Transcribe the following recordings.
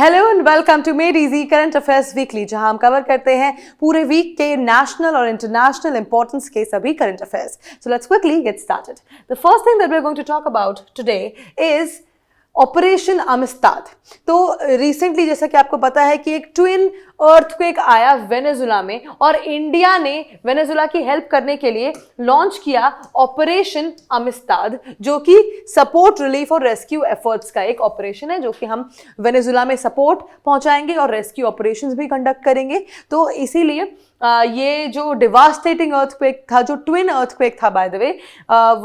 Hello and welcome to made easy current affairs weekly, जहां हम cover करते हैं पूरे वीक के नेशनल और इंटरनेशनल इंपॉर्टेंस के सभी current affairs. So let's quickly get started. The first thing that we are going to talk about today is operation Amistad. तो रिसेंटली जैसा कि आपको पता है कि एक ट्विन अर्थक्वेक आया वेनेजुला में और इंडिया ने वेनेजुला की हेल्प करने के लिए लॉन्च किया ऑपरेशन अमिस्ताद, जो कि सपोर्ट, रिलीफ और रेस्क्यू एफर्ट्स का एक ऑपरेशन है, जो कि हम वेनेजुला में सपोर्ट पहुंचाएंगे और रेस्क्यू ऑपरेशंस भी कंडक्ट करेंगे. तो इसीलिए ये जो डिवास्टेटिंग अर्थक्वेक था, जो ट्विन अर्थक्वेक था बाय द वे,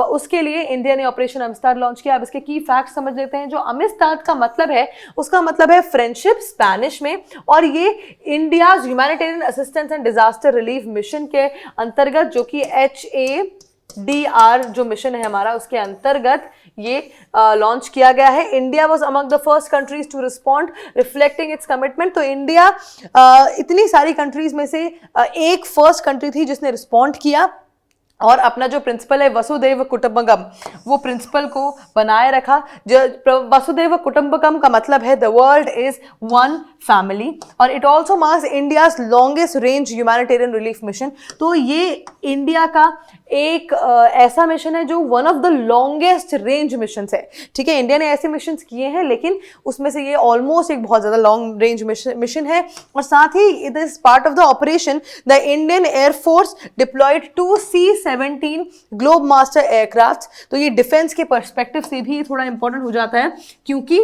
उसके लिए इंडिया ने ऑपरेशन अमिस्ताद लॉन्च किया. अब इसके की फैक्ट समझ लेते हैं. जो अमिस्ताद का मतलब है, उसका मतलब है फ्रेंडशिप स्पेनिश में, और ये India's humanitarian assistance and disaster relief mission के अंतर्गत, जो कि HADR जो मिशन है हमारा, उसके अंतर्गत ये लॉन्च किया गया है. India was among the first countries to respond reflecting its commitment. तो इंडिया इतनी सारी कंट्रीज में से एक फर्स्ट कंट्री थी जिसने रिस्पॉन्ड किया और अपना जो प्रिंसिपल है वसुधैव कुटुंबकम, वो प्रिंसिपल को बनाए रखा. वसुधैव कुटुंबकम का मतलब है the world is one family, और it also marks India's longest range humanitarian relief mission. तो ये इंडिया का एक ऐसा मिशन है जो one of the longest range mission है. ठीक है, इंडिया ने ऐसे मिशन किए हैं, लेकिन उसमें से ये ऑलमोस्ट एक बहुत ज्यादा लॉन्ग रेंज मिशन है. और साथ ही it is part of the operation the Indian air force deployed 2 C-17 Globemaster aircraft. तो ये डिफेंस के पर्सपेक्टिव से भी थोड़ा इंपॉर्टेंट हो जाता है, क्योंकि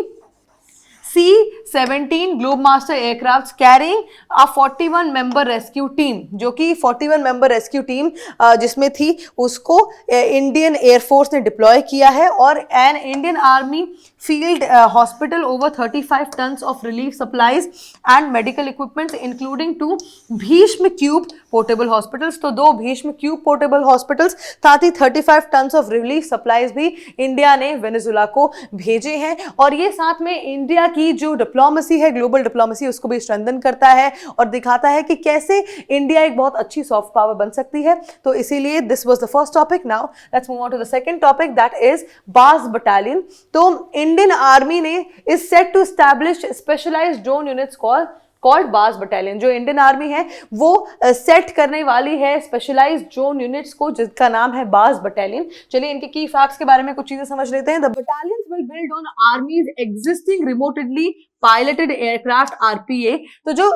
C-17 Globemaster aircraft carrying a 41 member rescue team, जो कि 41 मेंबर रेस्क्यू टीम जिसमें थी, उसको इंडियन एयरफोर्स ने डिप्लॉय किया है. और an Indian army field hospital over 35 tons of relief supplies and medical equipments including 2 Bhishma cube portable hospitals. तो 2 भीष्म क्यूब पोर्टेबल हॉस्पिटल्स, साथ ही 35 टन्स ऑफ रिलीफ सप्लाईज भी इंडिया ने वेनेजुला को भेजे हैं. और ये साथ में इंडिया की जो डिप्लोमेसी है, ग्लोबल डिप्लोमेसी, उसको भी स्ट्रेंथन करता है और दिखाता है कि कैसे इंडिया एक बहुत अच्छी सॉफ्ट पावर बन सकती है. तो इसीलिए this was the first topic. Now let's move on to the second topic, that is bas battalion. तो इंडियन आर्मी ने is set to establish specialised drone units called bas battalion. जो Indian army है वो set करने वाली है specialised drone units को, जिसका नाम है बास बटालियन. चलिए इनके की फैक्ट्स के बारे में कुछ चीजें समझ लेते हैं. The battalions will build on आर्मीज existing remotely piloted aircraft RPA. तो जो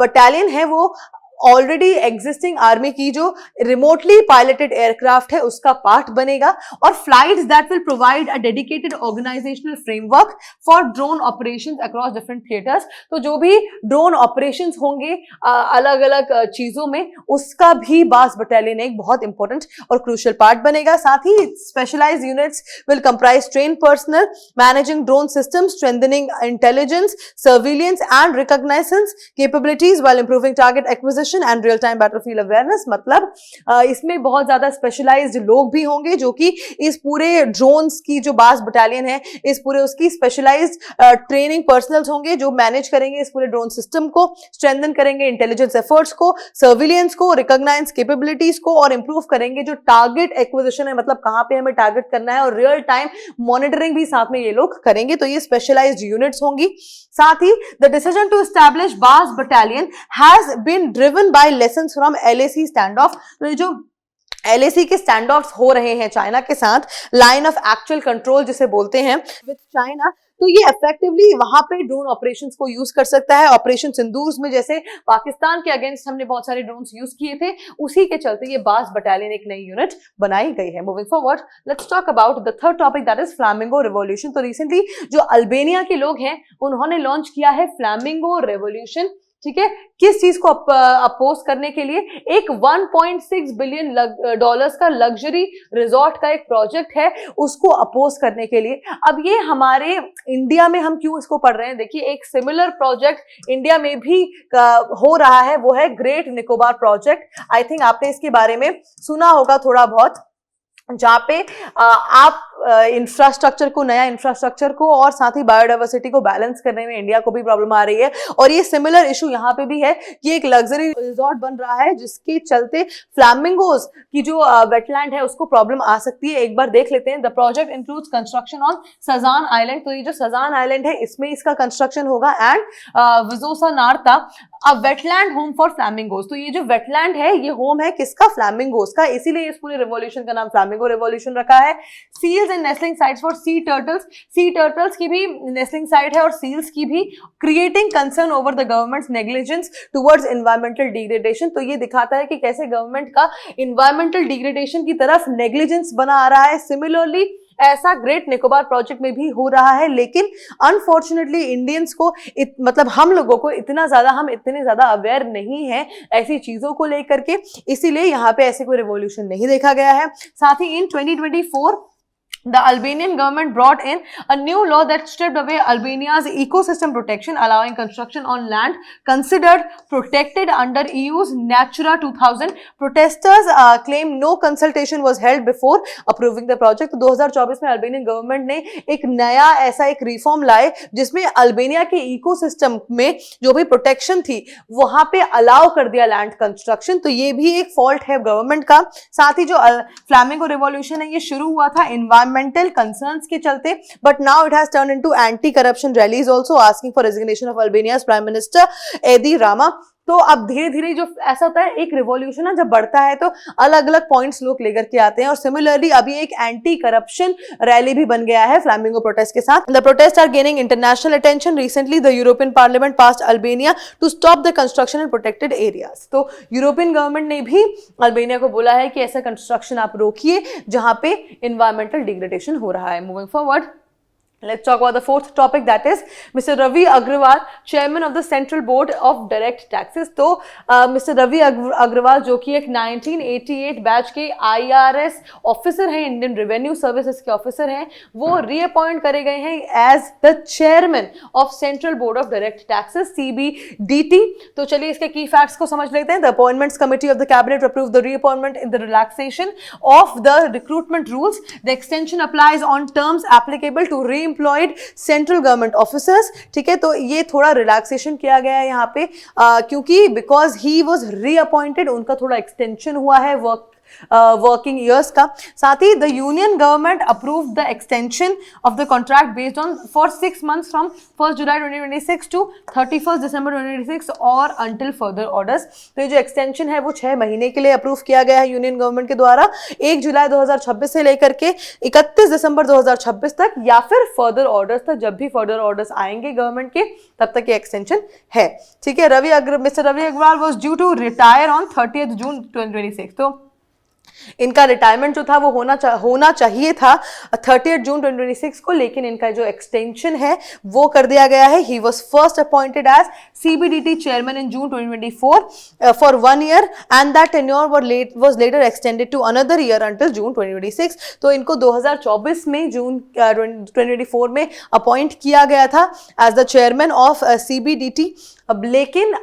बटालियन है वो ऑलरेडी एग्जिस्टिंग आर्मी की जो रिमोटली पायलटेड एयरक्राफ्ट है उसका पार्ट बनेगा. और flights that will provide a dedicated organisational framework for drone operations across different theatres. तो जो भी ड्रोन ऑपरेशंस होंगे अलग अलग चीजों में, उसका भी बास बटालियन एक बहुत इंपॉर्टेंट और क्रूशियल पार्ट बनेगा. साथ ही specialised units will comprise train personnel managing drone systems, strengthening intelligence, surveillance and reconnaissance capabilities while improving target acquisition and real time battlefield awareness. मतलब इसमें बहुत ज्यादा स्पेशलाइज्ड लोग भी होंगे जो कि इस पूरे ड्रोन्स की जो बास बटालियन है, इस पूरे उसकी स्पेशलाइज्ड ट्रेनिंग पर्सनल्स होंगे जो मैनेज करेंगे इस पूरे ड्रोन सिस्टम को, स्ट्रेंथन करेंगे इंटेलिजेंस एफर्ट्स को, सर्विलियंस को, रिकॉग्नाइज कैपेबिलिटीज को, और इंप्रूव करेंगे जो टारगेट एक्विजिशन है, मतलब कहां पे हमें टारगेट करना है, और रियल टाइम मॉनिटरिंग भी साथ में ये लोग करेंगे. तो ये स्पेशलाइज्ड यूनिट्स होंगी. साथ ही the decision to establish bas battalion has been driven by lessons from LAC standoff. तो जो LAC के स्टैंड ऑफ्स हो रहे हैं चाइना के साथ, लाइन ऑफ एक्चुअल कंट्रोल जिसे बोलते हैं विद चाइना, तो ये इफेक्टिवली वहां पे ड्रोन ऑपरेशंस को यूज कर सकता है. ऑपरेशन सिंदूर में जैसे पाकिस्तान के अगेंस्ट हमने बहुत सारे ड्रोन्स यूज किए थे, उसी के चलते ये बास बटालियन एक नई यूनिट बनाई गई है. Moving forward, let's talk about the third topic, that is flamingo revolution. तो रिसेंटली जो अल्बानिया के लोग हैं उन्होंने लॉन्च किया है फ्लैमिंगो रेवोल्यूशन. ठीक है, किस चीज को अपोज करने के लिए? एक 1.6 बिलियन डॉलर्स का लग्जरी रिजॉर्ट का एक प्रोजेक्ट है, उसको अपोज करने के लिए. अब ये हमारे इंडिया में हम क्यों इसको पढ़ रहे हैं? देखिए, एक सिमिलर प्रोजेक्ट इंडिया में भी हो रहा है, वो है great Nicobar project. I think आपने इसके बारे में सुना होगा थोड़ा बहुत. जहाँ पे आप इंफ्रास्ट्रक्चर को, नया इंफ्रास्ट्रक्चर को और साथ ही बायोडाइवर्सिटी को बैलेंस करने में इंडिया को भी प्रॉब्लम आ रही है। और ये सिमिलर इशू यहाँ पे भी है कि एक लग्जरी रिजॉर्ट बन रहा है जिसके चलते फ्लैमिंगोज की जो वेटलैंड है उसको प्रॉब्लम आ सकती है। एक बार देख लेते हैं। The project includes construction on सजान आइलैंड। तो ये जो सजान आइलैंड है इसमें इसका कंस्ट्रक्शन होगा। And Vjosa Narta, a wetland home for flamingos. तो ये जो वेटलैंड है ये होम है किसका? फ्लैमिंगोज का। इसीलिए इस पूरे रिवॉल्यूशन का नाम फ्लैमिंगो रिवॉल्यूशन रखा है। Seals and nesting sites for sea turtles. Sea turtles की भी नेस्लिंग साइट है और सील्स की भी। Creating concern over the government's negligence towards environmental degradation. तो ये दिखाता है कि कैसे गवर्नमेंट का एनवायरमेंटल डिग्रेडेशन की तरफ नेग्लिजेंस बना आ रहा है। सिमिलरली ऐसा ग्रेट निकोबार प्रोजेक्ट में भी हो रहा है, लेकिन अनफॉर्चुनेटली इंडियंस को मतलब हम लोगों को इतने ज्यादा अवेयर नहीं है ऐसी चीजों को लेकर के, इसीलिए यहाँ पे ऐसे कोई रिवॉल्यूशन नहीं देखा गया है। साथ ही इन 2024 the Albanian government brought in a new law that stripped away Albania's ecosystem protection, allowing construction on land considered protected under EU's Natura 2000. Protesters claim no consultation was held before approving the project. तो 2024 में Albanian government ने एक नया ऐसा एक reform लाए जिसमें Albania के इकोसिस्टम में जो भी प्रोटेक्शन थी वहां पे अलाउ कर दिया लैंड कंस्ट्रक्शन। तो ये भी एक फॉल्ट है गवर्नमेंट का। साथ ही जो फ्लैमिंगो रिवॉल्यूशन है ये शुरू हुआ था environmental concerns के चलते, but now it has turned into anti-corruption rallies also asking for resignation of Albania's Prime Minister Edi Rama. तो अब धीरे धीरे जो ऐसा होता है एक रिवॉल्यूशन ना जब बढ़ता है तो अलग अलग पॉइंट्स लोग लेकर के आते हैं और सिमिलरली अभी एक एंटी करप्शन रैली भी बन गया है फ्लैमिंगो प्रोटेस्ट के साथ। The protest are gaining international attention. Recently the European parliament passed Albania to stop the construction in protected areas. तो यूरोपियन गवर्नमेंट ने भी अल्बेनिया को बोला है कि ऐसा कंस्ट्रक्शन आप रोकिए जहां पे एनवायरमेंटल डिग्रेडेशन हो रहा है। Moving forward, let's talk about the fourth topic, that is Mr. Ravi Agrawal, chairman of the Central Board of Direct Taxes. तो Mr. Ravi Agrawal जो कि एक 1988 बैच के IRS ऑफिसर हैं, इंडियन रेवेन्यू सर्विसेज के ऑफिसर हैं, वो reappoint करे गए हैं as the chairman of central board of direct taxes CBDT। तो चलिए इसके की फैक्ट्स को समझ लेते हैं। The appointments committee of the cabinet approve the reappointment in the relaxation of the recruitment rules. The extension applies on terms applicable to employed central government officers. ठीक है, तो ये थोड़ा रिलैक्सेशन किया गया है यहाँ पे क्योंकि बिकॉज ही वॉज रीअपॉइंटेड, उनका थोड़ा एक्सटेंशन हुआ है वर्किंग ईयर्स का। साथ ही the union government approve the extension of the contract based on for 6 months from 1 July 2026 to 31 December 2026 और अंटिल फर्दर ऑर्डर्स। तो ये जो एक्सटेंशन है वो 6 महीने के लिए अप्रूव किया गया है यूनियन गवर्नमेंट के द्वारा, 1 जुलाई 2026 से लेकर के 31 दिसंबर 2026 तक या फिर फर्दर ऑर्डर्स तक। जब भी फर्दर ऑर्डर्स आएंगे गवर्नमेंट के तब तक ये एक्सटेंशन है। ठीक है, mister Ravi Agarwal was due to retire on 30 June 2026। तो इनका रिटायरमेंट जो था वो होना चाहिए था 30 जून 2026 को, लेकिन इनका जो एक्सटेंशन है वो कर दिया गया है। He was first appointed as CBDT chairman in June 2024 for 1 year and that tenure was later extended to another year until June 2026। तो इनको 2024 में जून 2024 में अपॉइंट किया गया था as the chairman of CBDT। लेकिन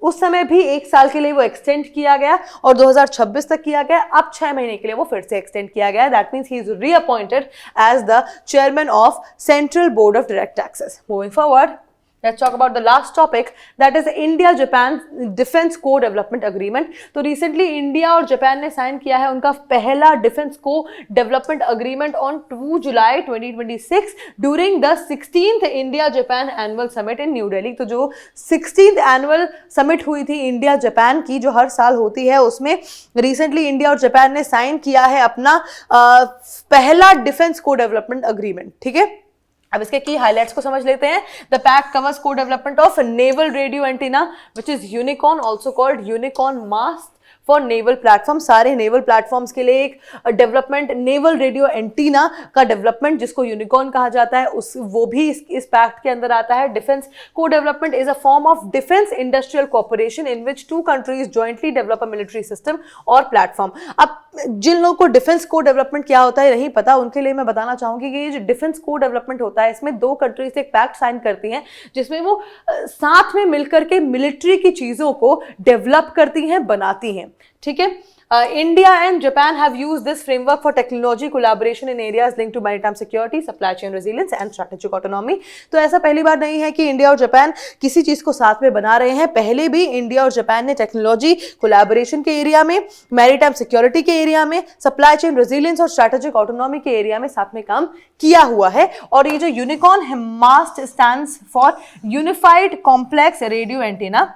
उस समय भी 1 साल के लिए वो एक्सटेंड किया गया और 2026 तक किया गया। अब 6 महीने के लिए वो फिर से एक्सटेंड किया गया। That means he is reappointed as the chairman of central board of direct taxes. Moving forward, let's talk about the last topic, that is India-Japan Defense Co-Development Agreement। तो recently इंडिया और Japan ने sign किया है उनका पहला defence को development agreement on 2 July 2026 during the 16th India Japan annual summit in new Delhi. तो जो 16th एनुअल समिट हुई थी इंडिया जापान की जो हर साल होती है, उसमें रिसेंटली इंडिया और जापान ने साइन किया है अपना पहला डिफेंस को डेवलपमेंट अग्रीमेंट। ठीक है, अब इसके की हाइलाइट्स को समझ लेते हैं। द पैक्ट कवर्स को development of naval radio antenna which is unicorn, also called unicorn mast for naval platform. सारे नेवल प्लेटफॉर्म्स के लिए एक डेवलपमेंट नेवल रेडियो एंटीना का डेवलपमेंट जिसको यूनिकॉर्न कहा जाता है वो भी इस पैक्ट के अंदर आता है। डिफेंस को development is a form of defence industrial corporation in which 2 countries jointly develop a military system और प्लेटफॉर्म। अब जिन लोगों को डिफेंस को डेवलपमेंट क्या होता है नहीं पता, उनके लिए मैं बताना चाहूंगी कि ये जो डिफेंस को डेवलपमेंट होता है इसमें 2 कंट्रीज एक पैक्ट साइन करती हैं जिसमें वो साथ में मिलकर के मिलिट्री की चीजों को डेवलप करती हैं, बनाती हैं। ठीक है। India and Japan have used this framework for technology collaboration in areas linked to maritime security, supply chain resilience and strategic autonomy. तो ऐसा पहली बार नहीं है कि इंडिया और जापान किसी चीज को साथ में बना रहे हैं, पहले भी इंडिया और जापान ने टेक्नोलॉजी कोलैबोरेशन के एरिया में, मैरीटाइम सिक्योरिटी के एरिया में, सप्लाई चेन रेजिलियंस और स्ट्रेटेजिक ऑटोनॉमी के एरिया में साथ में काम किया हुआ है। और ये जो यूनिकॉर्न है, MAST stands for unified complex radio antenna.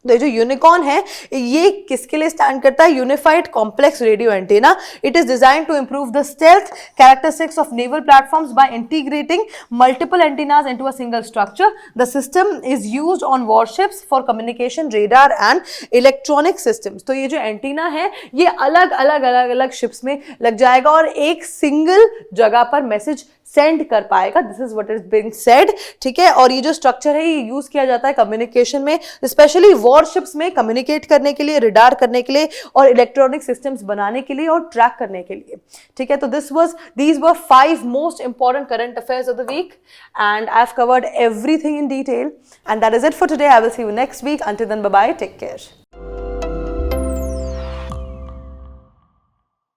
तो ये जो यूनिकॉर्न है ये किसके लिए स्टैंड करता है? Unified complex radio antenna. It is design to improve the stealth characteristics of naval platforms by integrating multiple antennas into a single structure. The system is used on warships for communication, radar and electronic systems. तो ये जो antenna है ये अलग अलग ships में लग जाएगा और एक सिंगल जगह पर मैसेज सेंड कर पाएगा। This is what is being said, ठीक है। और ये जो स्ट्रक्चर है ये यूज किया जाता है कम्युनिकेशन में, स्पेशली वॉरशिप्स में कम्युनिकेट करने के लिए, रिडार करने के लिए और इलेक्ट्रॉनिक सिस्टम्स बनाने के लिए और ट्रैक करने के लिए, ठीक है। तो these were 5 most important current affairs of the week and I've covered everything in detail and that is it for today. I will see you next week. Until then, bye bye, take care.